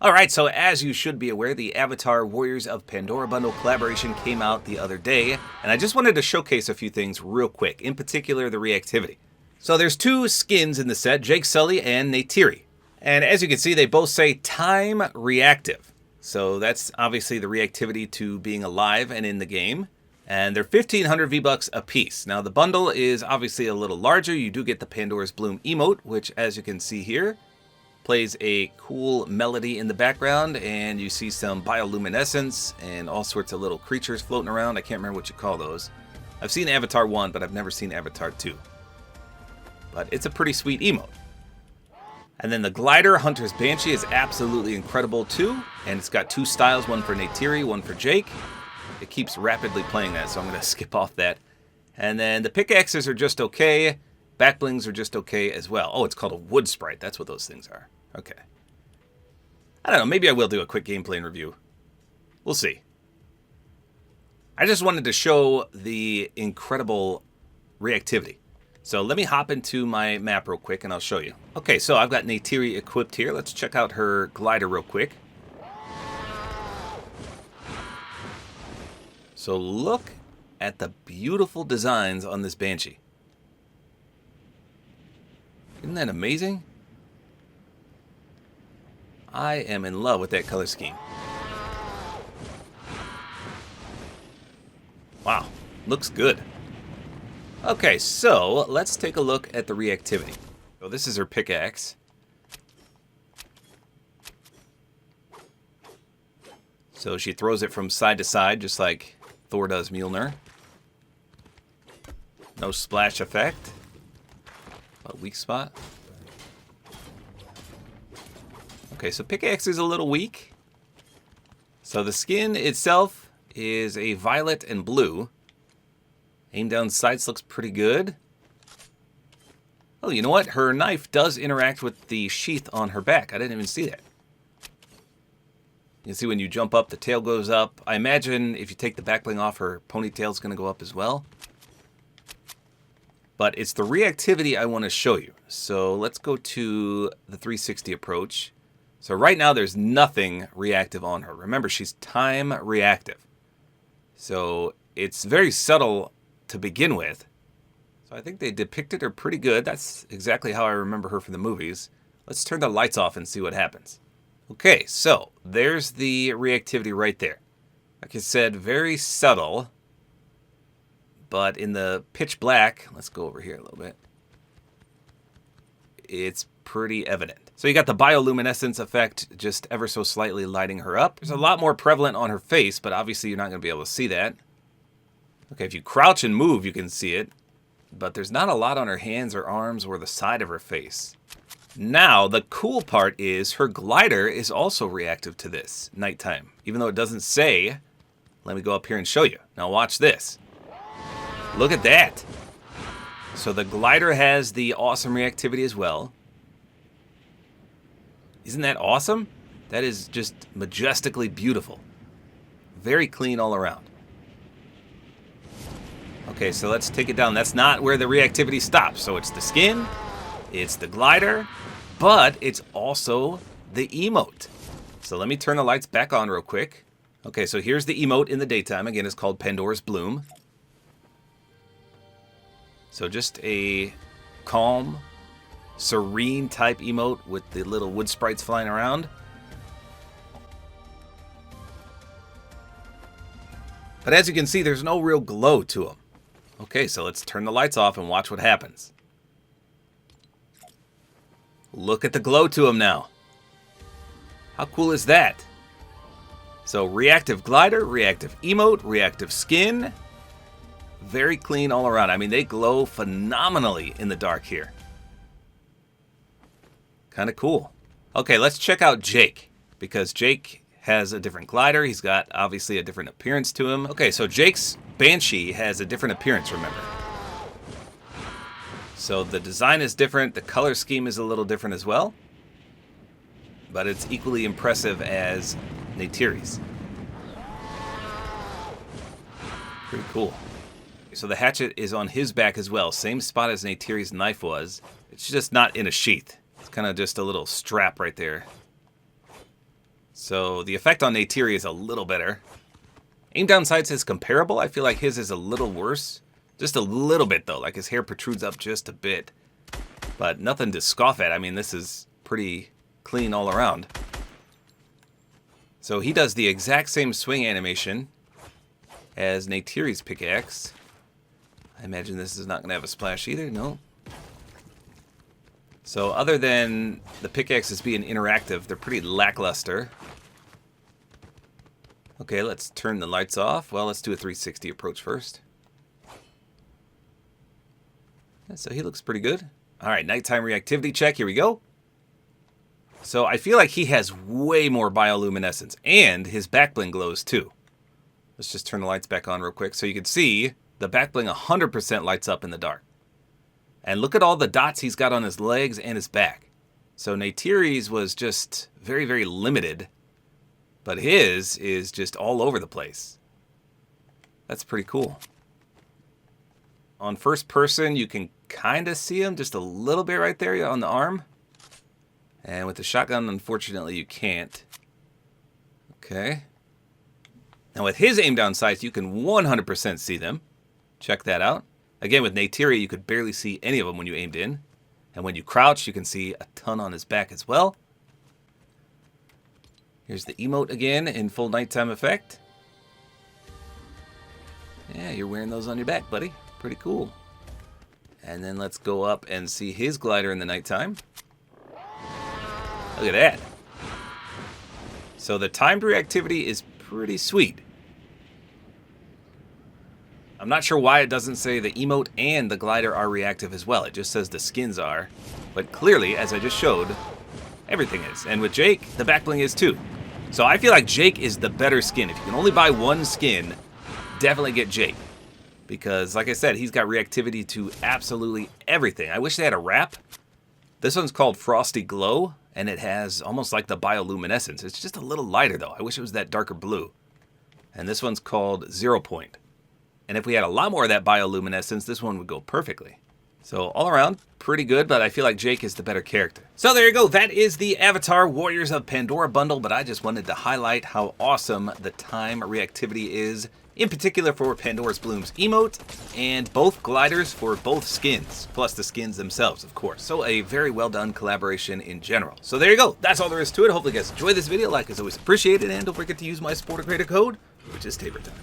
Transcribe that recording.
Alright, so as you should be aware, the Avatar Warriors of Pandora bundle collaboration came out the other day, and I just wanted to showcase a few things real quick, in particular the reactivity. So there's two skins in the set, Jake, Sully, and Neytiri. And as you can see, they both say time reactive. So that's obviously the reactivity to being alive and in the game. And they're 1,500 V-Bucks a piece. Now the bundle is obviously a little larger. You do get the Pandora's Bloom emote, which as you can see here, plays a cool melody in the background, and you see some bioluminescence and all sorts of little creatures floating around. I can't remember what you call those. I've seen Avatar 1, but I've never seen Avatar 2. But it's a pretty sweet emote. And then the glider, Hunter's Banshee, is absolutely incredible too. And it's got two styles, one for Neytiri, one for Jake. It keeps rapidly playing that, so I'm going to skip off that. And then the pickaxes are just okay. Backblings are just okay as well. Oh, it's called a wood sprite. That's what those things are. Okay. I don't know. Maybe I will do a quick gameplay and review. We'll see. I just wanted to show the incredible reactivity. So let me hop into my map real quick and I'll show you. Okay, so I've got Neytiri equipped here. Let's check out her glider real quick. So look at the beautiful designs on this Banshee. Isn't that amazing? I am in love with that color scheme. Wow, looks good. Okay, so let's take a look at the reactivity. So this is her pickaxe. So she throws it from side to side, just like Thor does Mjolnir. No splash effect. A weak spot. Okay, so pickaxe is a little weak. So the skin itself is a violet and blue. Aim down sights looks pretty good. Oh, you know what? Her knife does interact with the sheath on her back. I didn't even see that. You can see when you jump up, the tail goes up. I imagine if you take the backbling off, her ponytail's going to go up as well. But it's the reactivity I want to show you. So let's go to the 360 approach. So right now there's nothing reactive on her. Remember, she's time reactive. So it's very subtle to begin with. So I think they depicted her pretty good. That's exactly how I remember her from the movies. Let's turn the lights off and see what happens. Okay, so there's the reactivity right there. Like I said, very subtle. But in the pitch black, let's go over here a little bit. It's pretty evident. So you got the bioluminescence effect just ever so slightly lighting her up. There's a lot more prevalent on her face, but obviously you're not going to be able to see that. Okay, if you crouch and move, you can see it. But there's not a lot on her hands or arms or the side of her face. Now, the cool part is her glider is also reactive to this nighttime. Even though it doesn't say, let me go up here and show you. Now watch this. Look at that. So the glider has the awesome reactivity as well. Isn't that awesome? That is just majestically beautiful. Very clean all around. Okay, so let's take it down. That's not where the reactivity stops. So it's the skin, it's the glider, but it's also the emote. So let me turn the lights back on real quick. Okay, so here's the emote in the daytime. Again, it's called Pandora's Bloom. So just a calm, serene type emote with the little wood sprites flying around. But as you can see, there's no real glow to them. Okay, so let's turn the lights off and watch what happens. Look at the glow to them now. How cool is that? So reactive glider, reactive emote, reactive skin. Very clean all around. I mean, they glow phenomenally in the dark here. Kind of cool. Okay, let's check out Jake, because Jake has a different glider. He's got obviously a different appearance to him. Okay, so Jake's Banshee has a different appearance, remember. So the design is different. The color scheme is a little different as well. But it's equally impressive as Neytiri's. Pretty cool. So the hatchet is on his back as well. Same spot as Neytiri's knife was. It's just not in a sheath. It's kind of just a little strap right there. So the effect on Neytiri is a little better. Aim down sights is comparable. I feel like his is a little worse. Just a little bit, though. Like his hair protrudes up just a bit. But nothing to scoff at. I mean, this is pretty clean all around. So he does the exact same swing animation as Neytiri's pickaxe. I imagine this is not going to have a splash either. No. So other than the pickaxes being interactive, they're pretty lackluster. Okay, let's turn the lights off. Well, let's do a 360 approach first. Yeah, so he looks pretty good. All right, nighttime reactivity check. Here we go. So I feel like he has way more bioluminescence, and his backbling glows too. Let's just turn the lights back on real quick so you can see the backbling 100% lights up in the dark. And look at all the dots he's got on his legs and his back. So Neytiri's was just very, very limited, but his is just all over the place. That's pretty cool. On first person, you can kind of see him just a little bit right there on the arm. And with the shotgun, unfortunately, you can't. Okay. Now with his aim down sights, you can 100% see them. Check that out. Again, with Neytiri, you could barely see any of them when you aimed in. And when you crouch, you can see a ton on his back as well. Here's the emote again in full nighttime effect. Yeah, you're wearing those on your back, buddy. Pretty cool. And then let's go up and see his glider in the nighttime. Look at that. So the timed reactivity is pretty sweet. I'm not sure why it doesn't say the emote and the glider are reactive as well. It just says the skins are. But clearly, as I just showed, everything is. And with Jake, the backbling is too. So I feel like Jake is the better skin. If you can only buy one skin, definitely get Jake. Because, like I said, he's got reactivity to absolutely everything. I wish they had a wrap. This one's called Frosty Glow, and it has almost like the bioluminescence. It's just a little lighter, though. I wish it was that darker blue. And this one's called 0 Point. And if we had a lot more of that bioluminescence, this one would go perfectly. So all around, pretty good, but I feel like Jake is the better character. So there you go. That is the Avatar Warriors of Pandora bundle, but I just wanted to highlight how awesome the time reactivity is, in particular for Pandora's Bloom's emote, and both gliders for both skins, plus the skins themselves, of course. So a very well done collaboration in general. So there you go. That's all there is to it. Hopefully you guys enjoyed this video. Like is always appreciated, and don't forget to use my Support-A-Creator Code, which is tabortime.